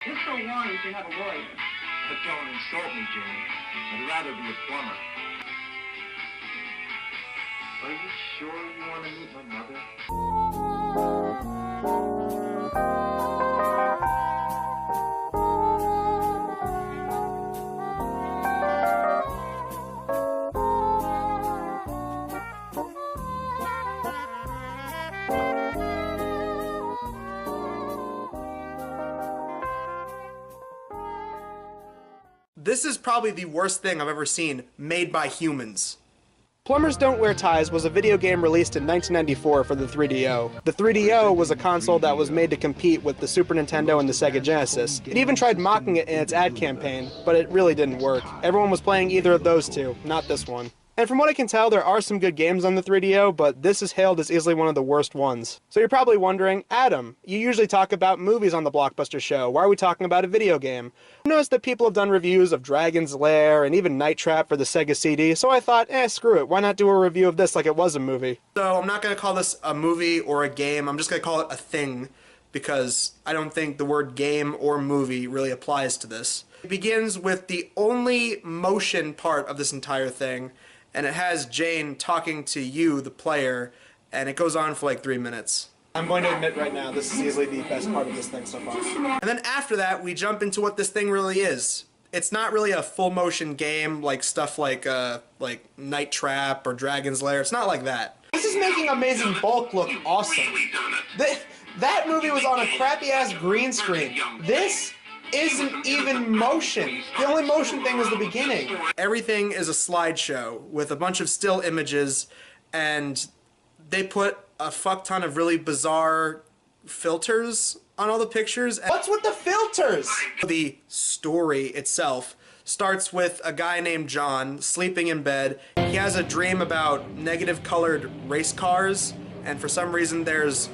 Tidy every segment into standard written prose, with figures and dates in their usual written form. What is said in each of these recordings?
Just so long as you have a lawyer. But don't insult me, Jane. I'd rather be a plumber. Are you sure you want to meet my mother? This is probably the worst thing I've ever seen made by humans. Plumbers Don't Wear Ties was a video game released in 1994 for the 3DO. The 3DO was a console that was made to compete with the Super Nintendo and the Sega Genesis. It even tried mocking it in its ad campaign, but it really didn't work. Everyone was playing either of those two, not this one. And from what I can tell, there are some good games on the 3DO, but this is hailed as easily one of the worst ones. So you're probably wondering, Adam, you usually talk about movies on the Blockbuster show. Why are we talking about a video game? I noticed that people have done reviews of Dragon's Lair and even Night Trap for the Sega CD, so I thought, screw it, why not do a review of this like it was a movie? So I'm not going to call this a movie or a game, I'm just going to call it a thing, because I don't think the word game or movie really applies to this. It begins with the only motion part of this entire thing, and it has Jane talking to you, the player, and it goes on for like 3 minutes. I'm going to admit right now, this is easily the best part of this thing so far. And then after that, we jump into what this thing really is. It's not really a full motion game like stuff like Night Trap or Dragon's Lair. It's not like that. This is making Amazing Bulk look awesome. That movie was on a crappy-ass green screen. This isn't even motion. The only motion thing was the beginning. Everything is a slideshow with a bunch of still images, and they put a fuck ton of really bizarre filters on all the pictures. What's with the filters? The story itself starts with a guy named John sleeping in bed. He has a dream about negative colored race cars, and for some reason there's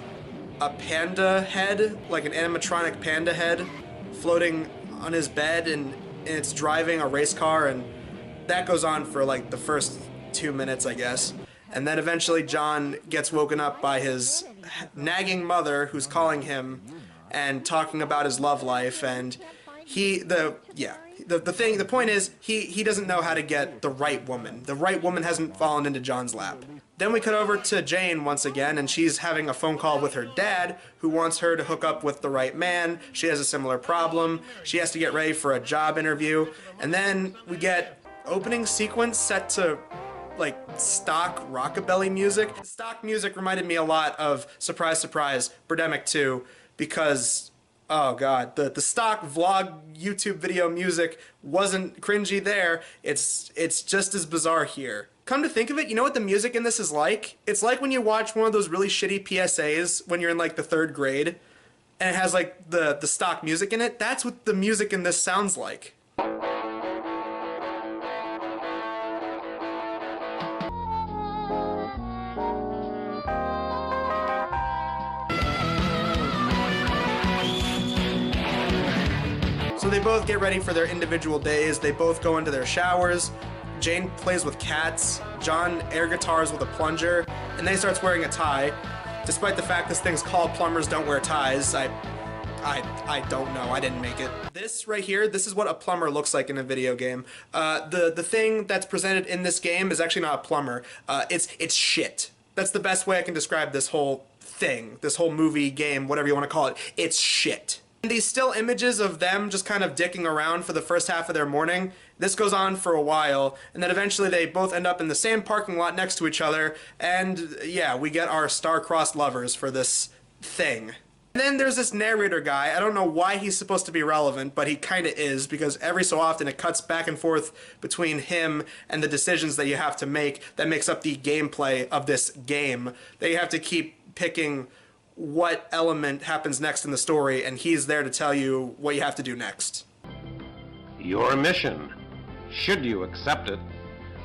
a panda head, like an animatronic panda head, floating on his bed, and it's driving a race car, and that goes on for like the first 2 minutes, I guess. And then eventually John gets woken up by his nagging mother who's calling him and talking about his love life, and the point is he doesn't know how to get the right woman. The right woman hasn't fallen into John's lap. Then we cut over to Jane once again, and she's having a phone call with her dad, who wants her to hook up with the right man. She has a similar problem. She has to get ready for a job interview. And then we get opening sequence set to like stock rockabilly music. Stock music reminded me a lot of, surprise, surprise, Birdemic 2, because oh god, the stock vlog YouTube video music wasn't cringy there. It's just as bizarre here. Come to think of it, you know what the music in this is like? It's like when you watch one of those really shitty PSAs when you're in like the 3rd grade, and it has like the stock music in it. That's what the music in this sounds like. So they both get ready for their individual days. They both go into their showers. Jane plays with cats. John air guitars with a plunger, and then he starts wearing a tie. Despite the fact this thing's called Plumbers Don't Wear Ties, I don't know. I didn't make it. This right here, this is what a plumber looks like in a video game. The thing that's presented in this game is actually not a plumber. It's shit. That's the best way I can describe this whole thing, this whole movie, game, whatever you want to call it. It's shit. And these still images of them just kind of dicking around for the first half of their morning, this goes on for a while, and then eventually they both end up in the same parking lot next to each other, and yeah, we get our star-crossed lovers for this thing. And then there's this narrator guy. I don't know why he's supposed to be relevant, but he kind of is, because every so often it cuts back and forth between him and the decisions that you have to make that makes up the gameplay of this game, that you have to keep picking what element happens next in the story, and he's there to tell you what you have to do next. Your mission, should you accept it,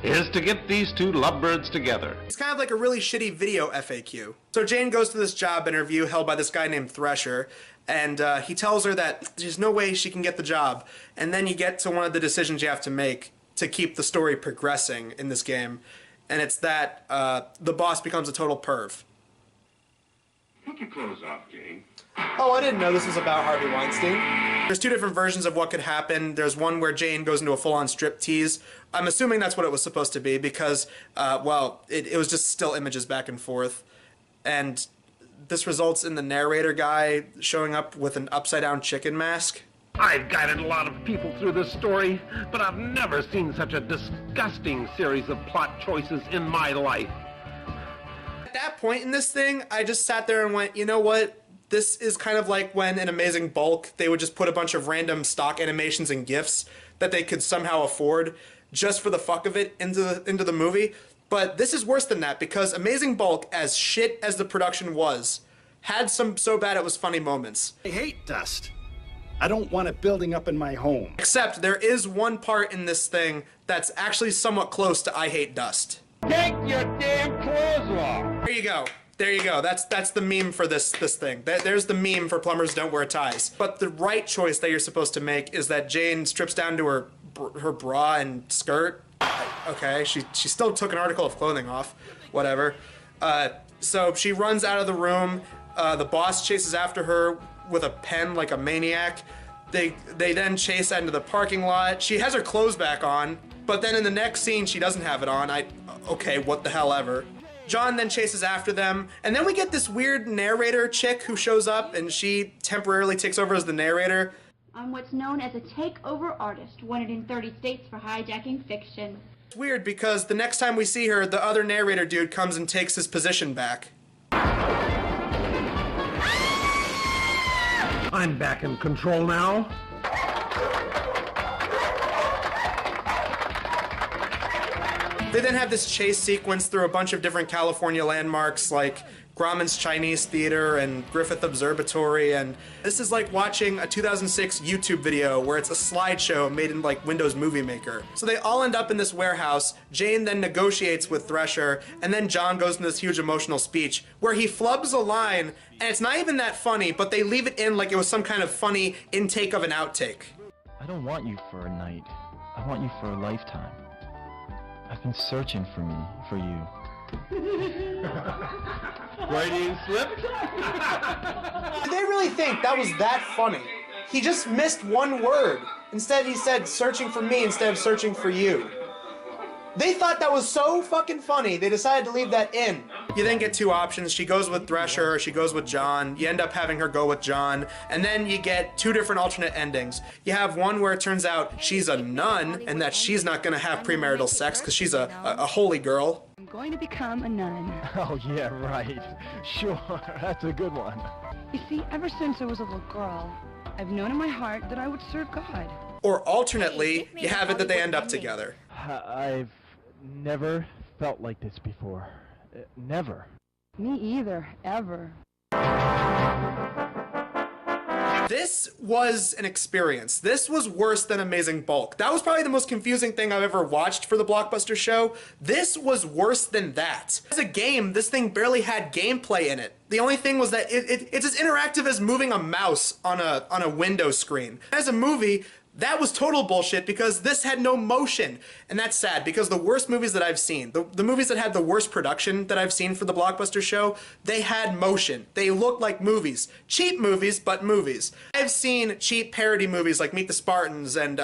is to get these two lovebirds together. It's kind of like a really shitty video FAQ. So Jane goes to this job interview held by this guy named Thresher, and he tells her that there's no way she can get the job. And then you get to one of the decisions you have to make to keep the story progressing in this game, and it's that the boss becomes a total perv. Take your clothes off, Jane. Oh, I didn't know this was about Harvey Weinstein. There's two different versions of what could happen. There's one where Jane goes into a full-on striptease. I'm assuming that's what it was supposed to be because, well, it was just still images back and forth. And this results in the narrator guy showing up with an upside-down chicken mask. I've guided a lot of people through this story, but I've never seen such a disgusting series of plot choices in my life. At that point in this thing, I just sat there and went, you know what? This is kind of like when in Amazing Bulk, they would just put a bunch of random stock animations and GIFs that they could somehow afford just for the fuck of it into the movie. But this is worse than that because Amazing Bulk, as shit as the production was, had some so bad it was funny moments. I hate dust. I don't want it building up in my home. Except there is one part in this thing that's actually somewhat close to I Hate Dust. Take your damn clothes off! There you go. There you go. That's the meme for this thing. There's the meme for Plumbers Don't Wear Ties. But the right choice that you're supposed to make is that Jane strips down to her bra and skirt. Okay, she still took an article of clothing off. Whatever. So she runs out of the room. The boss chases after her with a pen like a maniac. They then chase out into the parking lot. She has her clothes back on, but then in the next scene she doesn't have it on. Okay, what the hell ever. John then chases after them, and then we get this weird narrator chick who shows up, and she temporarily takes over as the narrator. I'm what's known as a takeover artist, wanted in 30 states for hijacking fiction. It's weird because the next time we see her, the other narrator dude comes and takes his position back. I'm back in control now. They then have this chase sequence through a bunch of different California landmarks like Grauman's Chinese Theater and Griffith Observatory, and this is like watching a 2006 YouTube video where it's a slideshow made in like Windows Movie Maker. So they all end up in this warehouse. Jane then negotiates with Thresher, and then John goes into this huge emotional speech where he flubs a line, and it's not even that funny, but they leave it in like it was some kind of funny intake of an outtake. I don't want you for a night. I want you for a lifetime. I've been searching for you. Freudian slip? Did they really think that was that funny? He just missed one word. Instead he said searching for me instead of searching for you. They thought that was so fucking funny, they decided to leave that in. You then get two options. She goes with Thresher or she goes with John. You end up having her go with John. And then you get two different alternate endings. You have one where it turns out she's a nun and that she's not gonna have premarital sex because she's a holy girl. I'm going to become a nun. Oh yeah, right. Sure, that's a good one. You see, ever since I was a little girl, I've known in my heart that I would serve God. Or alternately, you have it that they end up together. I've never felt like this before. Never. Me either, ever. This was an experience. This was worse than Amazing Bulk. That was probably the most confusing thing I've ever watched for the Blockbuster show. This was worse than that. As a game, this thing barely had gameplay in it. The only thing was that it's as interactive as moving a mouse on a window screen. As a movie, that was total bullshit because this had no motion. And that's sad because the worst movies that I've seen, the movies that had the worst production that I've seen for the Blockbuster show, they had motion. They looked like movies. Cheap movies, but movies. I've seen cheap parody movies like Meet the Spartans and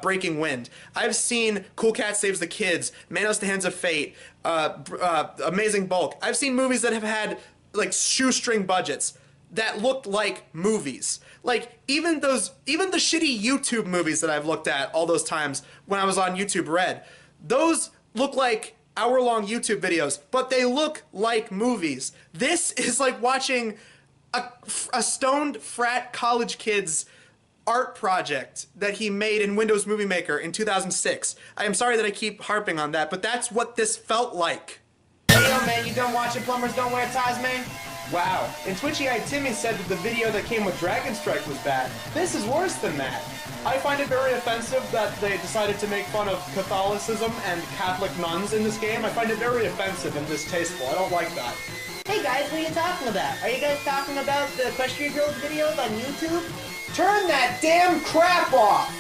Breaking Wind. I've seen Cool Cat Saves the Kids, Manos the Hands of Fate, Amazing Bulk. I've seen movies that have had like shoestring budgets that looked like movies. Like, even the shitty YouTube movies that I've looked at all those times when I was on YouTube Red, those look like hour-long YouTube videos, but they look like movies. This is like watching a stoned frat college kid's art project that he made in Windows Movie Maker in 2006. I am sorry that I keep harping on that, but that's what this felt like. Hey, yo, man, you done watching Plumbers Don't Wear Ties, man? Wow. And Twitchy Eye Timmy said that the video that came with Dragon Strike was bad. This is worse than that. I find it very offensive that they decided to make fun of Catholicism and Catholic nuns in this game. I find it very offensive and distasteful. I don't like that. Hey guys, what are you talking about? Are you guys talking about the Equestrian Girls videos on YouTube? Turn that damn crap off!